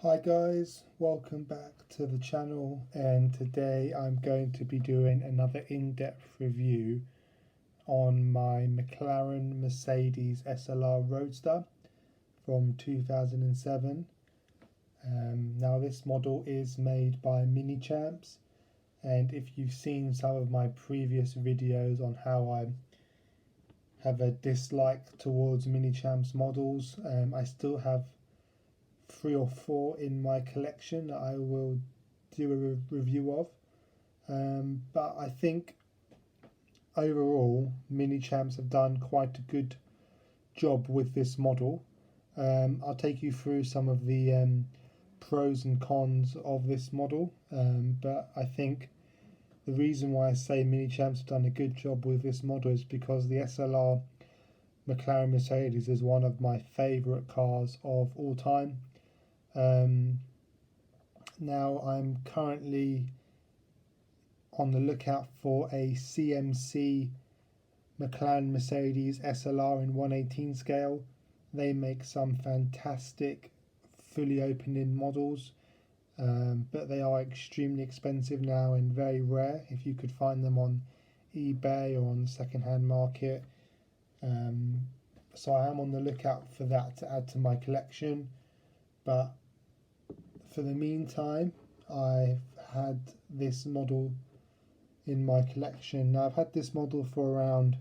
Hi guys, welcome back to the channel, and today I'm going to be doing another in-depth review on my McLaren Mercedes SLR Roadster from 2007. Now this model is made by Minichamps, and if you've seen some of my previous videos on how I have a dislike towards Minichamps models, I still have 3 or 4 in my collection that I will do a review of. But I think overall Minichamps have done quite a good job with this model. I'll take you through some of the pros and cons of this model, but I think the reason why I say Minichamps have done a good job with this model is because the SLR McLaren Mercedes is one of my favourite cars of all time. Now I'm currently on the lookout for a CMC McLaren Mercedes SLR in 1/18 scale. They make some fantastic fully open-in models, but they are extremely expensive now and very rare if you could find them on eBay or on the second-hand market. So I am on the lookout for that to add to my collection, but for the meantime I've had this model in my collection. Now I've had this model for around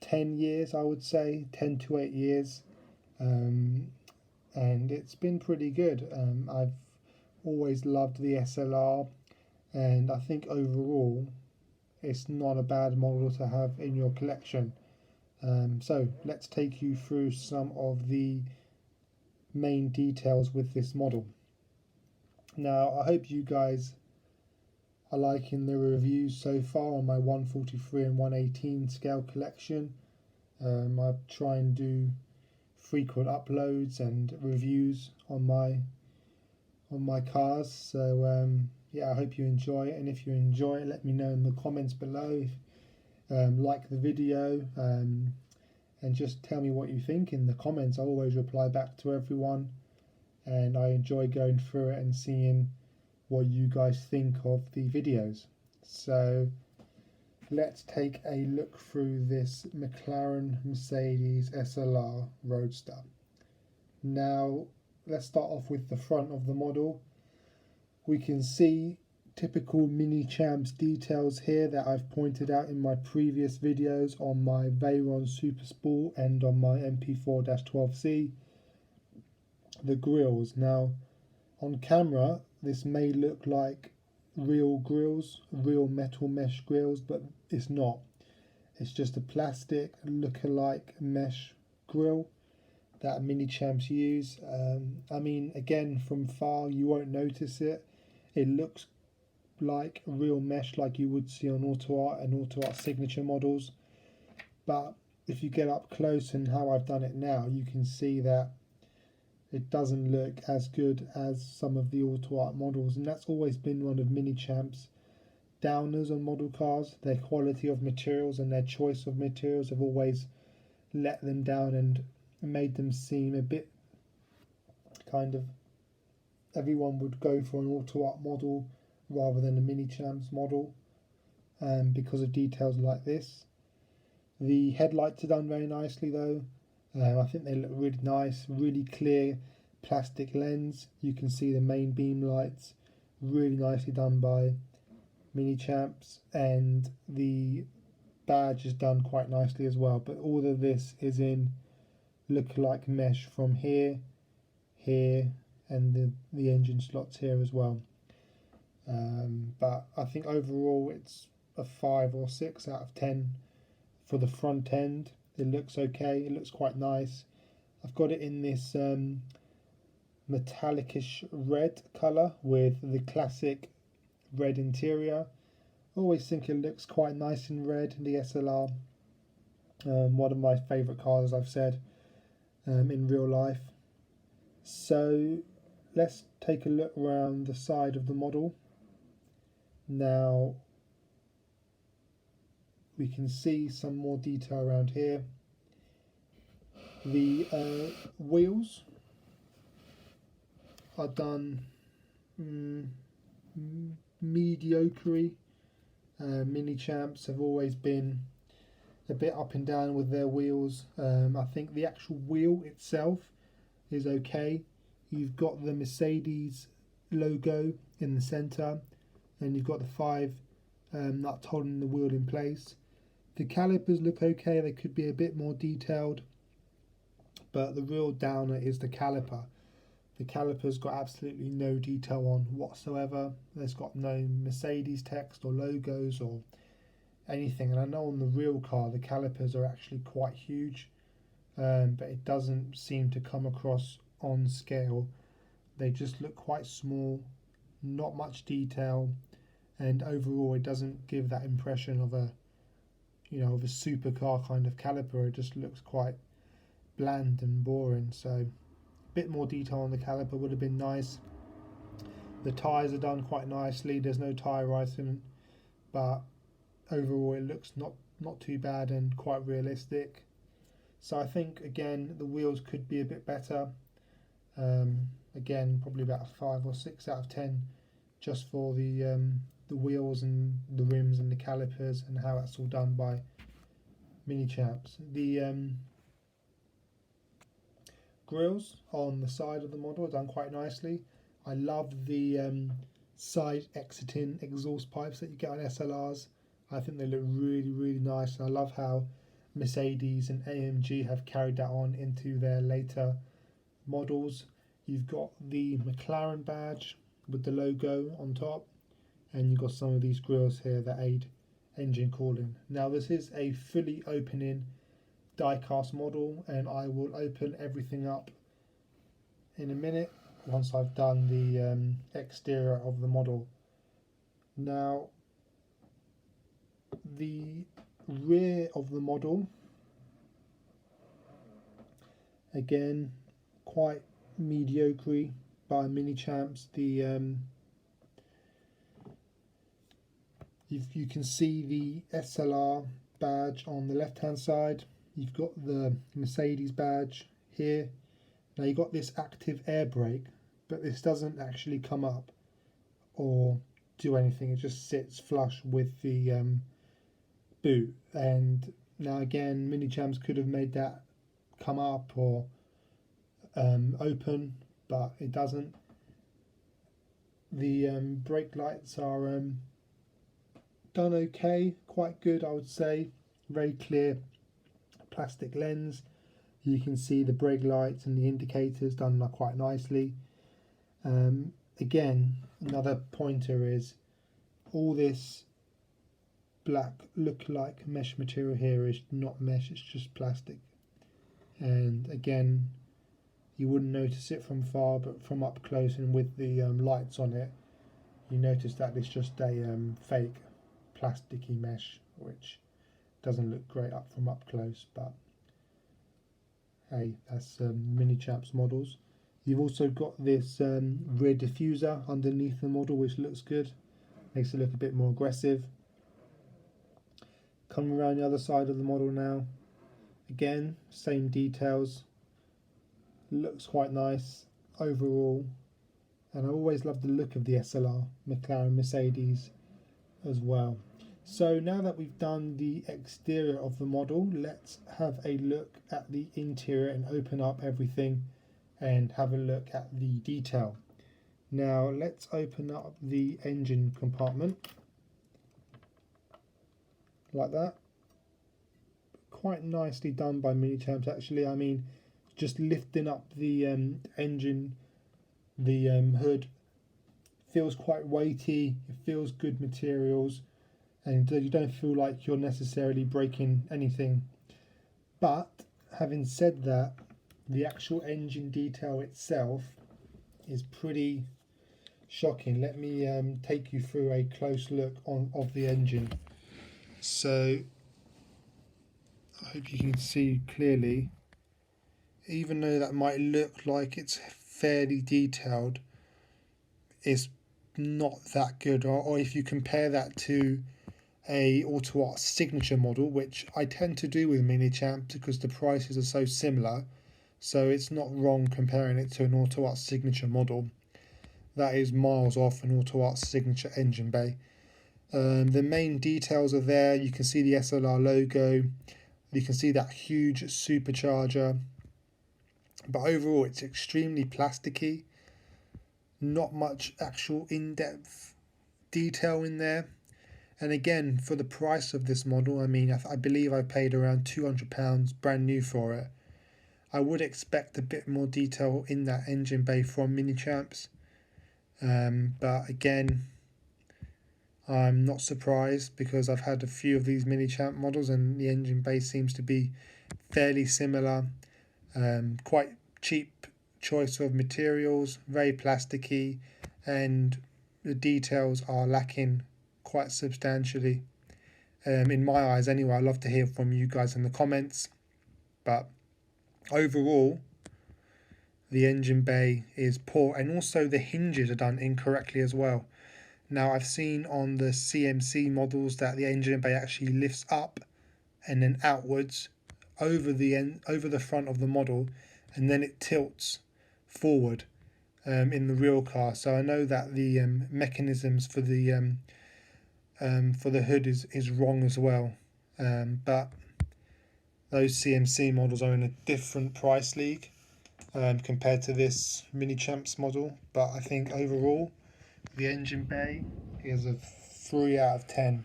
10 years, I would say 10 to 8 years, and it's been pretty good. I've always loved the SLR, and I think overall it's not a bad model to have in your collection. So let's take you through some of the main details with this model. Now I hope you guys are liking the reviews so far on my 143 and 118 scale collection. I try and do frequent uploads and reviews on my cars, so yeah, I hope you enjoy it, and if you enjoy it, let me know in the comments below. Like the video, and just tell me what you think in the comments. I always reply back to everyone, and I enjoy going through it and seeing what you guys think of the videos. So let's take a look through this McLaren Mercedes SLR Roadster. Now let's start off with the front of the model. We can see typical Minichamps details here that I've pointed out in my previous videos on my Veyron Super Sport and on my MP4-12C. The grills. Now on camera this may look like real grills, real metal mesh grills, but it's not. It's just a plastic look-alike mesh grill that Minichamps use. I mean, again, from far you won't notice it. It looks like real mesh like you would see on Auto Art and Auto Art signature models, but if you get up close and how I've done it now, you can see that it doesn't look as good as some of the Auto Art models, and that's always been one of Minichamps' downers on model cars. Their quality of materials and their choice of materials have always let them down and made them seem a bit kind of, everyone would go for an Auto Art model rather than a Minichamps model, because of details like this. The headlights are done very nicely though. I think they look really nice, really clear plastic lens. You can see the main beam lights, really nicely done by Minichamps, and the badge is done quite nicely as well. But all of this is in look-alike mesh from here, and the engine slots here as well. But I think overall it's a 5 or 6 out of 10 for the front end. It looks okay, it looks quite nice. I've got it in this metallic-ish red colour with the classic red interior. I always think it looks quite nice in red, the SLR. One of my favourite cars, I've said, in real life. So let's take a look around the side of the model. Now we can see some more detail around here. The wheels are done mediocre. Minichamps have always been a bit up and down with their wheels. I think the actual wheel itself is okay. You've got the Mercedes logo in the centre, and you've got the 5 nuts holding the wheel in place. The calipers look okay, they could be a bit more detailed, but the real downer is the caliper. The caliper's got absolutely no detail on whatsoever. There's got no Mercedes text or logos or anything, and I know on the real car the calipers are actually quite huge, but it doesn't seem to come across on scale. They just look quite small, not much detail, and overall it doesn't give that impression of a of a supercar kind of caliper. It just looks quite bland and boring. So a bit more detail on the caliper would have been nice. The tyres are done quite nicely. There's no tyre writing, but overall it looks not too bad and quite realistic. So I think again the wheels could be a bit better. Again, probably about a 5 or 6 out of 10 just for the wheels and the rims and the calipers and how that's all done by Minichamps. The grills on the side of the model are done quite nicely. I love the side exiting exhaust pipes that you get on SLRs. I think they look really nice, and I love how Mercedes and AMG have carried that on into their later models. You've got the McLaren badge with the logo on top, and you've got some of these grills here that aid engine cooling. Now this is a fully opening die-cast model, and I will open everything up in a minute once I've done the exterior of the model. Now the rear of the model, again quite mediocre by Minichamps. You can see the SLR badge on the left hand side. You've got the Mercedes badge here. Now you've got this active air brake, but this doesn't actually come up or do anything. It just sits flush with the boot. And now again, Minichamps could have made that come up or open, but it doesn't. The brake lights are done okay, quite good I would say. Very clear plastic lens. You can see the brake lights and the indicators done quite nicely. Again, another pointer is all this black look-like mesh material here is not mesh, it's just plastic. And again, you wouldn't notice it from far, but from up close and with the lights on it, you notice that it's just a fake plasticky mesh, which doesn't look great from up close, but hey, that's Minichamps models. You've also got this rear diffuser underneath the model, which looks good, makes it look a bit more aggressive. Coming around the other side of the model now, again same details, looks quite nice overall, and I always love the look of the SLR, McLaren, Mercedes as well. So now that we've done the exterior of the model, let's have a look at the interior and open up everything and have a look at the detail. Now let's open up the engine compartment like that. Quite nicely done by Minichamps actually. I mean, just lifting up the engine, the hood, feels quite weighty, it feels good materials, and you don't feel like you're necessarily breaking anything. But having said that, the actual engine detail itself is pretty shocking. Let me take you through a close look of the engine. So I hope you can see clearly, even though that might look like it's fairly detailed, it's not that good. Or if you compare that to a Auto Art signature model, which I tend to do with Minichamps because the prices are so similar, so it's not wrong comparing it to an Auto Art signature model. that is miles off an Auto Art's signature engine bay. The main details are there. You can see the SLR logo. You can see that huge supercharger. But overall, it's extremely plasticky. Not much actual in-depth detail in there. And again, for the price of this model, I mean, I believe I paid around £200 brand new for it. I would expect a bit more detail in that engine bay from Minichamps. But again, I'm not surprised because I've had a few of these Minichamp models and the engine bay seems to be fairly similar. Quite cheap choice of materials, very plasticky, and the details are lacking quite substantially. In my eyes anyway. I'd love to hear from you guys in the comments. But overall, the engine bay is poor, and also the hinges are done incorrectly as well. Now, I've seen on the CMC models that the engine bay actually lifts up and then outwards over the front of the model, and then it tilts forward in the real car. So I know that the mechanisms for the hood is wrong as well. But those CMC models are in a different price league compared to this Minichamps model. But I think overall, the engine bay is a 3 out of 10.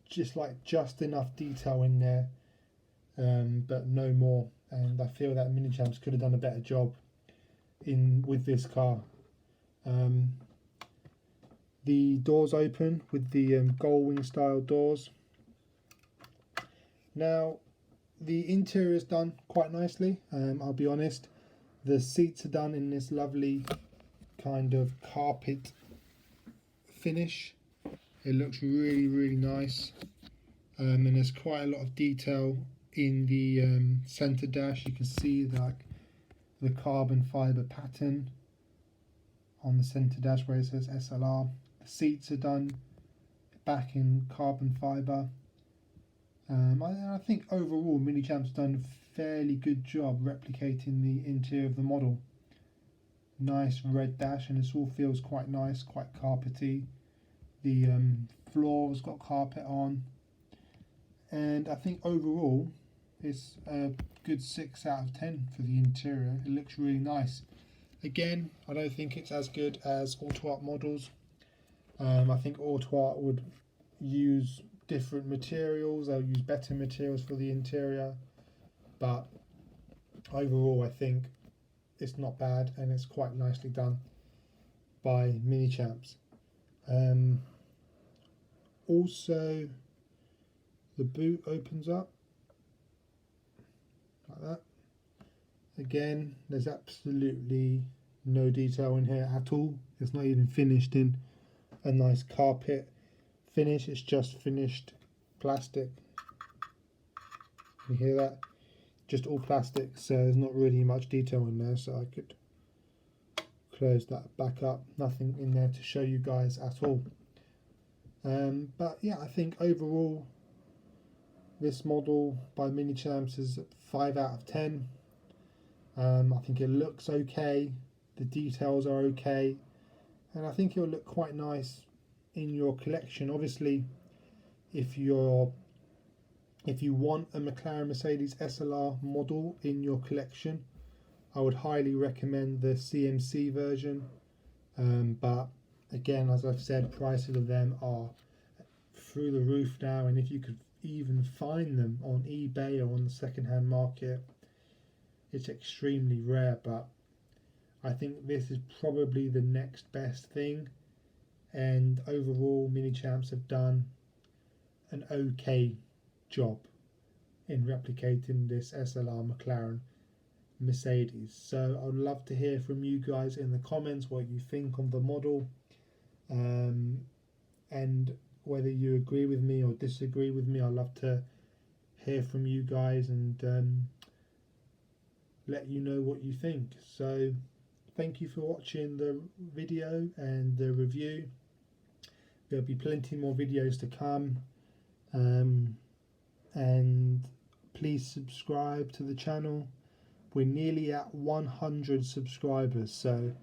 Just enough detail in there, but no more. And I feel that Minichamps could have done a better job with this car. The doors open with the gull-wing style doors. Now, the interior is done quite nicely. I'll be honest. The seats are done in this lovely kind of carpet finish. It looks really, really nice. And there's quite a lot of detail in the center dash. You can see the carbon fiber pattern on the center dash where it says SLR. The seats are done back in carbon fiber. I think overall Minichamps done a fairly good job replicating the interior of the model. Nice red dash, and this all feels quite nice, quite carpety. The floor's got carpet on, and I think overall it's a good 6 out of 10 for the interior. It looks really nice. Again, I don't think it's as good as Auto Art models. I think Auto Art would use different materials. They'll use better materials for the interior, but overall I think it's not bad and it's quite nicely done by Minichamps. Also, the boot opens up like that. Again, there's absolutely no detail in here at all. It's not even finished in a nice carpet finish. It's just finished plastic. You hear that? Just all plastic, so there's not really much detail in there, so I could close that back up. Nothing in there to show you guys at all. But yeah, I think overall this model by Minichamps is 5 out of 10. I think it looks okay, the details are okay, and I think it'll look quite nice in your collection. Obviously, if you want a McLaren Mercedes SLR model in your collection, I would highly recommend the CMC version. But again, as I've said, prices of them are through the roof now, and if you could even find them on eBay or on the second-hand market, it's extremely rare. But I think this is probably the next best thing, and overall Minichamps have done an okay job in replicating this SLR McLaren Mercedes. So I'd love to hear from you guys in the comments what you think of the model, and whether you agree with me or disagree with me. I'd love to hear from you guys and let you know what you think. So thank you for watching the video and the review. There'll be plenty more videos to come, and please subscribe to the channel, we're nearly at 100 subscribers, so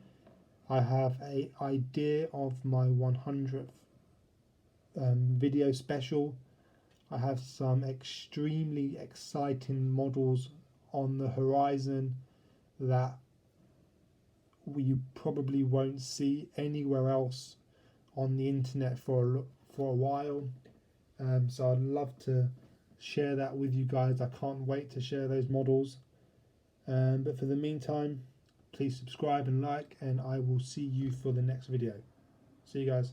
I have an idea of my 100th video special. I have some extremely exciting models on the horizon that you probably won't see anywhere else on the internet for a while. So I'd love to share that with you guys. I can't wait to share those models. But for the meantime, please subscribe and like, and I will see you for the next video. See you guys.